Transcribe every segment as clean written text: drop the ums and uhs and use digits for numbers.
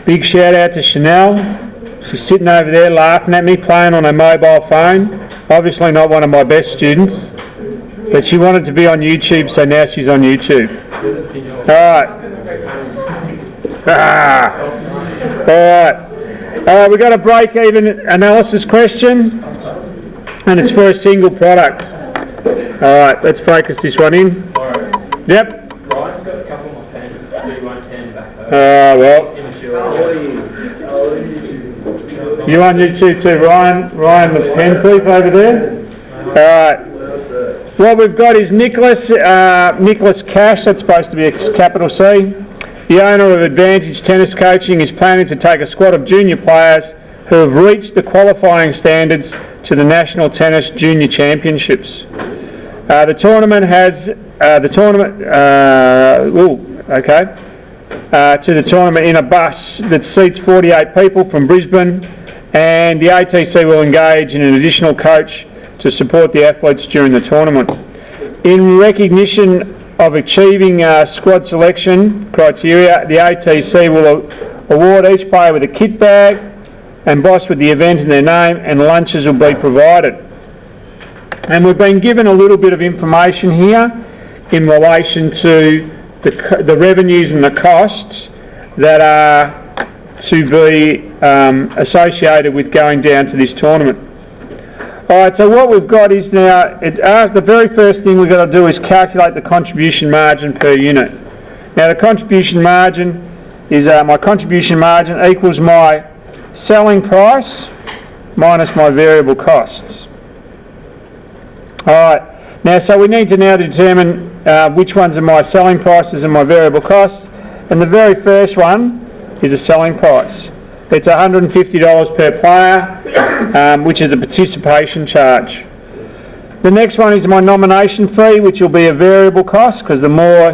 Big shout out to Chanel. She's sitting over there laughing at me, playing on her mobile phone. Obviously not one of my best students, but she wanted to be on YouTube, so now she's on YouTube. Alright. Alright, we've got a break-even analysis question, and it's for a single product. Alright, let's focus this one in. Yep. Ryan's got a couple more pens, so you won't hand back over. Well. You on YouTube too, Ryan the pen thief over there? Alright. What we've got is Nicholas Cash, that's supposed to be a capital C. The owner of Advantage Tennis Coaching is planning to take a squad of junior players who have reached the qualifying standards to the National Tennis Junior Championships. The tournament has to the tournament in a bus that seats 48 people from Brisbane, and the ATC will engage in an additional coach to support the athletes during the tournament. In recognition of achieving squad selection criteria, the ATC will award each player with a kit bag embossed with the event in their name, and lunches will be provided. And we've been given a little bit of information here in relation to the revenues and the costs that are to be associated with going down to this tournament. Alright, so what we've got is now, the very first thing we've got to do is calculate the contribution margin per unit. Now the contribution margin is, my contribution margin equals my selling price minus my variable costs. Alright, now so we need to now determine which ones are my selling prices and my variable costs, and the very first one is a selling price. It's $150 per player, which is a participation charge. The next one is my nomination fee, which will be a variable cost, because the more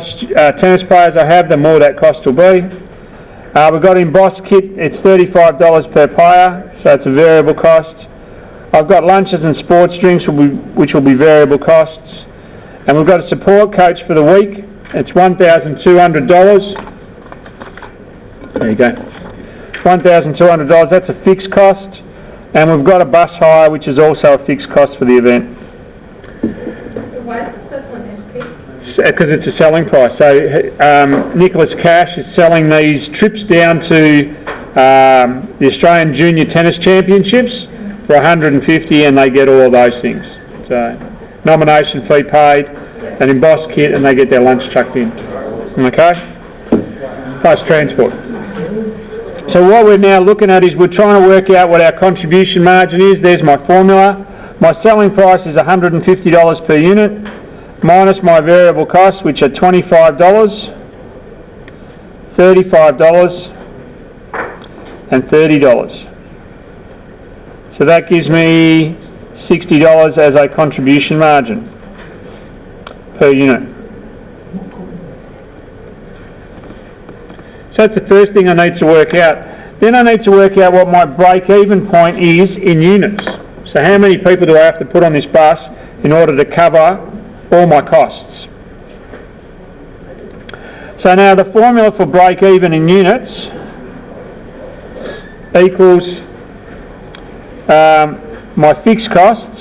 tennis players I have, the more that cost will be. We've got embossed kit, it's $35 per player, so it's a variable cost. I've got lunches and sports drinks, which will be variable costs. And we've got a support coach for the week, it's $1,200. There you go. $1,200, that's a fixed cost, and we've got a bus hire, which is also a fixed cost for the event. Why is the first one empty? Because it's a selling price. So Nicholas Cash is selling these trips down to the Australian Junior Tennis Championships for $150, and they get all of those things. So nomination fee paid, an embossed kit, and they get their lunch chucked in. Okay? Plus transport. So what we're now looking at is we're trying to work out what our contribution margin is. There's my formula. My selling price is $150 per unit, minus my variable costs, which are $25, $35, and $30. So that gives me $60 as a contribution margin per unit. So that's the first thing I need to work out. Then I need to work out what my break-even point is in units. So how many people do I have to put on this bus in order to cover all my costs? So now the formula for break-even in units equals my fixed costs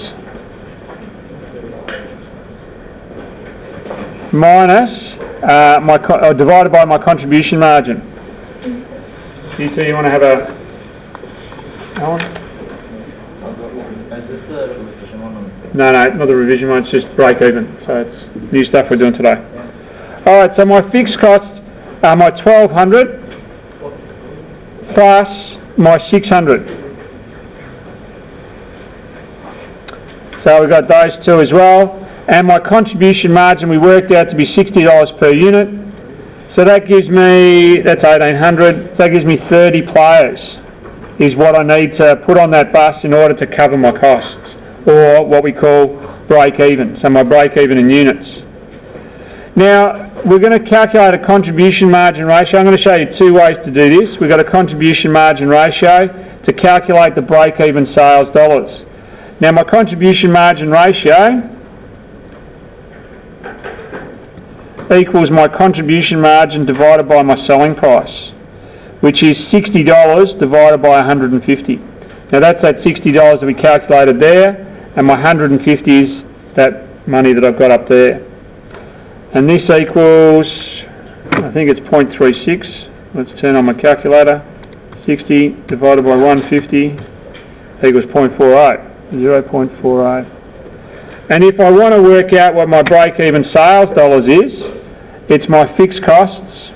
minus divided by my contribution margin. You two, you want to have a... No, not the revision one, it's just break even. So it's new stuff we're doing today. Alright, so my fixed costs are my $1,200 plus my $600. So we've got those two as well. And my contribution margin we worked out to be $60 per unit. So that gives me, that's $1,800, so that gives me 30 players is what I need to put on that bus in order to cover my costs, or what we call break even, so my break even in units. Now, we're going to calculate a contribution margin ratio. I'm going to show you two ways to do this. We've got a contribution margin ratio to calculate the break even sales dollars. Now my contribution margin ratio equals my contribution margin divided by my selling price. which is $60 divided by 150. Now that's that $60 that we calculated there, and my 150 is that money that I've got up there. And this equals, I think it's 0.36. Let's turn on my calculator. 60 divided by 150 equals 0.48. 0.48. And if I want to work out what my break-even sales dollars is, it's my fixed costs.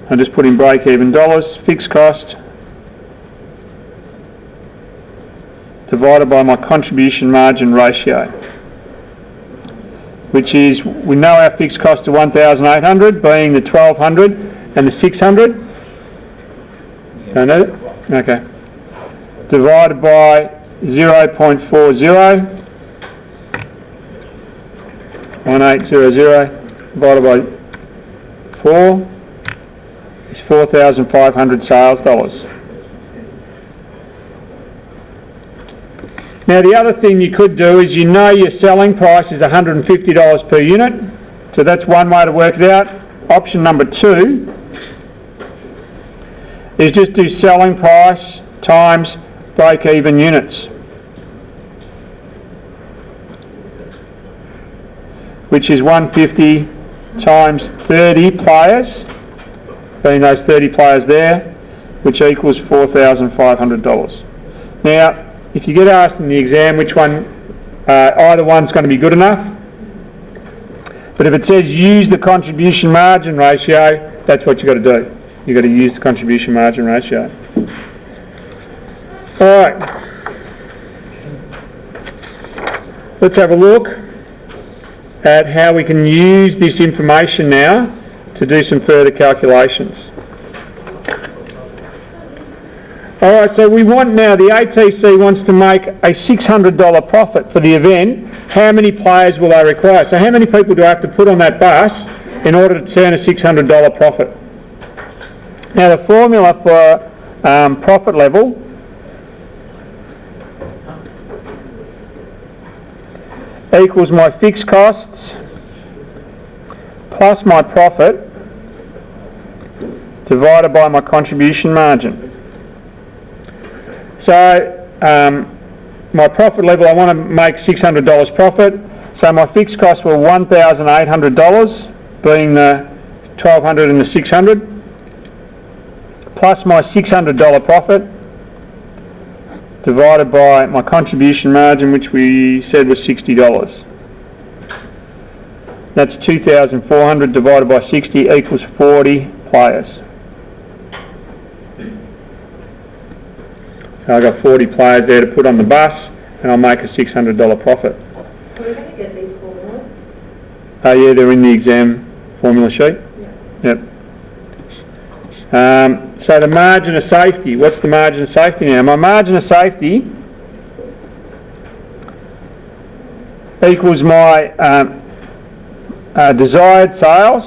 I just put in break-even dollars, fixed cost, divided by my contribution margin ratio, which is, we know our fixed costs are 1,800, being the 1,200 and the 600. Don't know it? Okay. Divided by 0.40, 1800, divided by 4 is 4,500 sales dollars. Now the other thing you could do is, you know your selling price is $150 per unit, so that's one way to work it out. Option number 2 is just do selling price times break-even units, which is 150 times 30 players, being those 30 players there, which equals $4,500. Now, if you get asked in the exam which one, either one's going to be good enough, but if it says use the contribution margin ratio, that's what you've got to do. You've got to use the contribution margin ratio. Alright, let's have a look at how we can use this information now to do some further calculations. Alright, so we want now, the ATC wants to make a $600 profit for the event. How many players will they require? So how many people do I have to put on that bus in order to turn a $600 profit? Now the formula for profit level equals my fixed costs plus my profit divided by my contribution margin. So my profit level, I want to make $600 profit, so my fixed costs were $1,800, being the 1,200 and the 600, plus my $600 profit divided by my contribution margin, which we said was $60. That's 2,400 divided by 60 equals 40 players. So I've got 40 players there to put on the bus, and I'll make a $600 profit. So we're going to get these formulas? Yeah, they're in the exam formula sheet. Yeah. Yep. So the margin of safety, what's the margin of safety now? My margin of safety equals my desired sales.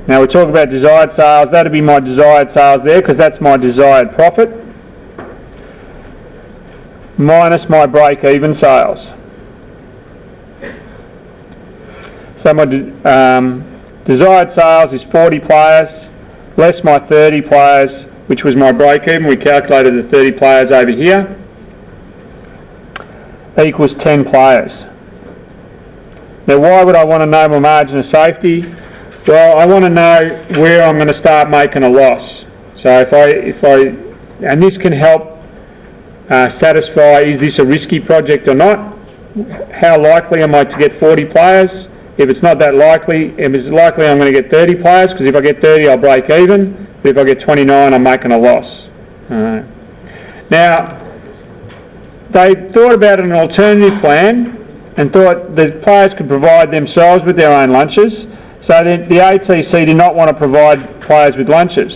Now we talk about desired sales, that'll be my desired sales there, because that's my desired profit, minus my break-even sales. So my desired sales is 40 players, less my 30 players, which was my break-even. We calculated the 30 players over here, equals 10 players. Now why would I want to know my margin of safety? Well, I want to know where I'm going to start making a loss. So and this can help satisfy, is this a risky project or not? How likely am I to get 40 players? If it's not that likely, if it's likely I'm going to get 30 players, because if I get 30 I'll break even, but if I get 29 I'm making a loss. Now, they thought about an alternative plan and thought the players could provide themselves with their own lunches, so the ATC did not want to provide players with lunches.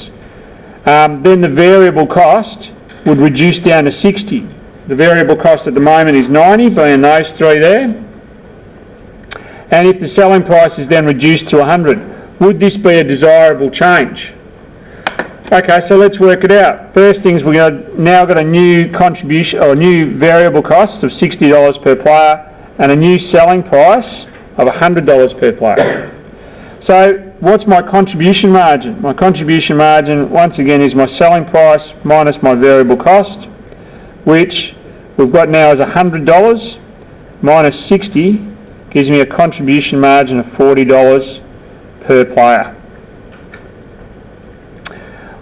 Then the variable cost would reduce down to 60. The variable cost at the moment is 90, being those three there. And if the selling price is then reduced to 100, would this be a desirable change? Okay, so let's work it out. First things, we've now got a new contribution, or a new variable cost of $60 per player, and a new selling price of $100 per player. So, what's my contribution margin? My contribution margin, once again, is my selling price minus my variable cost, which we've got now as $100 minus 60 gives me a contribution margin of $40 per player.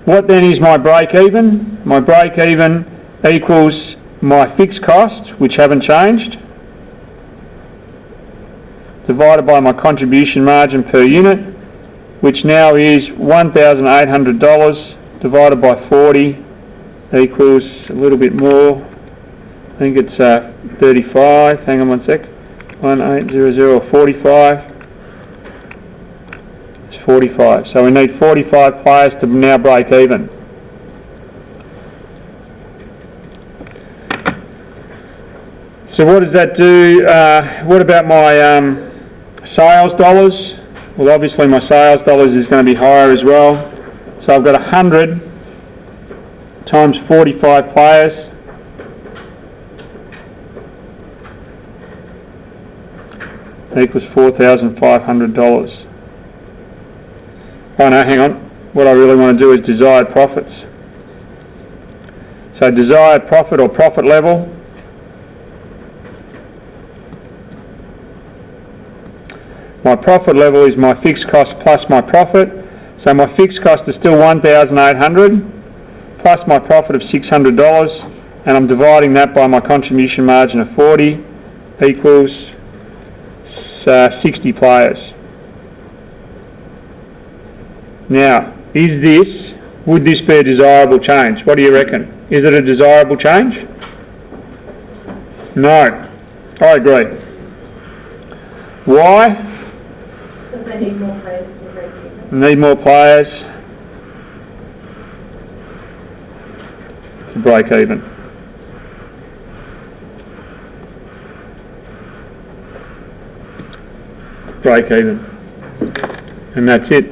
What then is my break-even? My break-even equals my fixed costs, which haven't changed, divided by my contribution margin per unit, which now is $1,800 divided by 40 equals a little bit more. I think it's 35. Hang on one sec. 1800 or 45. It's 45. So we need 45 players to now break even. So what does that do? What about my sales dollars? Well, obviously my sales dollars is going to be higher as well. So I've got 100 times 45 players equals $4,500. Oh no, hang on. What I really want to do is desired profits. So desired profit or profit level. My profit level is my fixed cost plus my profit. So my fixed cost is still $1,800 plus my profit of $600, and I'm dividing that by my contribution margin of 40 equals 60 players. Now, would this be a desirable change? What do you reckon? Is it a desirable change? No. I agree. Why? Because they need more players to break even. Need more players to break even. Break even. And that's it.